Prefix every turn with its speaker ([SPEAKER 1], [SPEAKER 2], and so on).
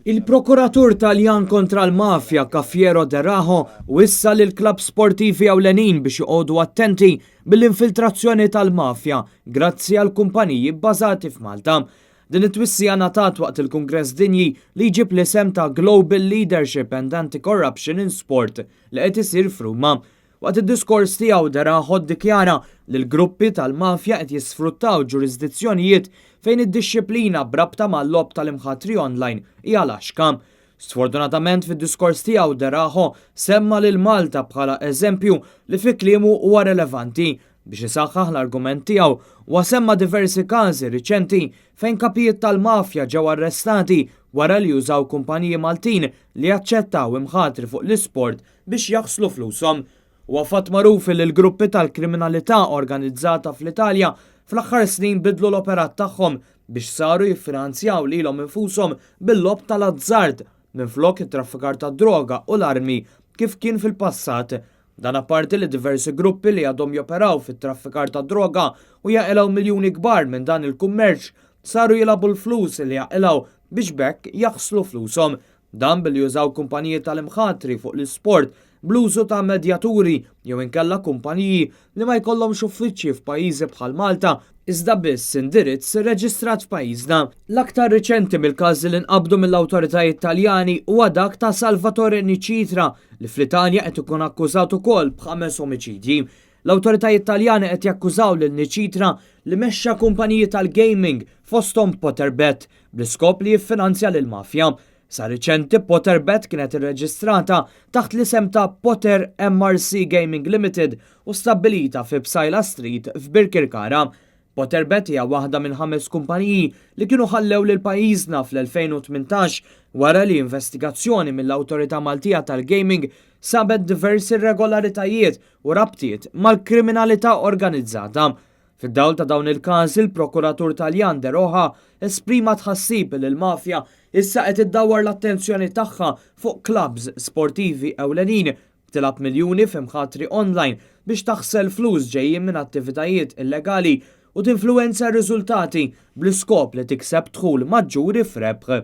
[SPEAKER 1] Il-Prokuratur Taljan kontra l-mafja Cafiero De Raho wissa lil klabb sportivi ewlenin biex joqogħdu attenti bil-infiltrazzjoni tal-mafja grazzi għal kumpaniji bbażati f'Malta. Din it-twissija ngħatat waqt il-Kungress Dinji li jġib l-isem ta' Global Leadership and Anti-Corruption in Sport li qed isir f'Ruma. Waqt id-diskors tiegħu De Raho ddikjara li l-gruppi tal-mafja qed jisfruttaw ġurisdizzjonijiet fejn id-dixxilpina brabta mal-lob tal-imħatri online hija laxka. Sfortunatament fid-diskors tiegħu De Raho semma lil Malta bħala eżempju li fi kliemu huwa relevanti biex isaħħaħ l-argument tiegħu u semma diversi każi riċenti fejn kapijiet tal-mafja ġew arrestati wara li jużaw kumpaniji Maltin li jaċċettaw imħatri fuq l-isport biex jaħslu flushom. Huwa fatt magħruf li l-gruppi tal-kriminalità organizzata fl-Italja fl-aħħar snin bidlu l-operat tagħhom biex saru jiffinanzjaw lilhom infushom bil-lob tal-azzard minflok it-traffikar tad-droga u l-armi kif kien fil-passat. Dan apparti li diversi gruppi li għadhom joperaw fit-traffikar tad-droga u jaqilgħu miljuni kbar minn dan il-kummerċ saru jilabu l-flus li jaqilgħu biex bekk jaħslu flushom. Dan billi jużaw kumpaniji tal-imħatri fuq l-isport bl-użu ta' medjaturi jew inkella kumpaniji li ma jkollhomx uffiċċji f'pajjiżi bħal Malta iżda biss indirizz reġistrat f'pajjiżna. L-aktar riċenti mill-każi li nqabdu mill-awtoritajiet Taljani huwa dak ta' Salvatore Nicitra li fl-Italja qed ikun akkużat ukoll b'5 omiċidji. L-awtoritajiet Taljani qed jakkużaw lil Nicitra li mexxa kumpaniji tal-gaming fosthom Potterbet bl-iskop li jiffinanzja lill-mafja. Sa riċenti Potterbet kienet irreġistrata taħt l-isem ta' Potter MRC Gaming Limited u stabbilita fi Bsajla Street f'Birkirkara. Potterbet hija waħda minn 5 kumpaniji li kienu ħallew lil pajjiżna fl-2018 wara li investigazzjoni mill-Awtorità Maltija tal-Gaming sabet diversi irregolaritajiet u rabtiet mal-kriminalità organizzata. Fid-dawl ta' dawn il-każi il-Prokuratur Taljan De Raho esprima tħassib li l-mafja issa qed iddawwar l-attenzjoni tagħha fuq clubs sportivi ewlenin tilab miljuni f'imħatri online biex taħsel flus ġejjin minn attivitajiet illegali u tinfluwenza r-riżultati bl-iskop li tikseb dħul maġġuri f'rebħ.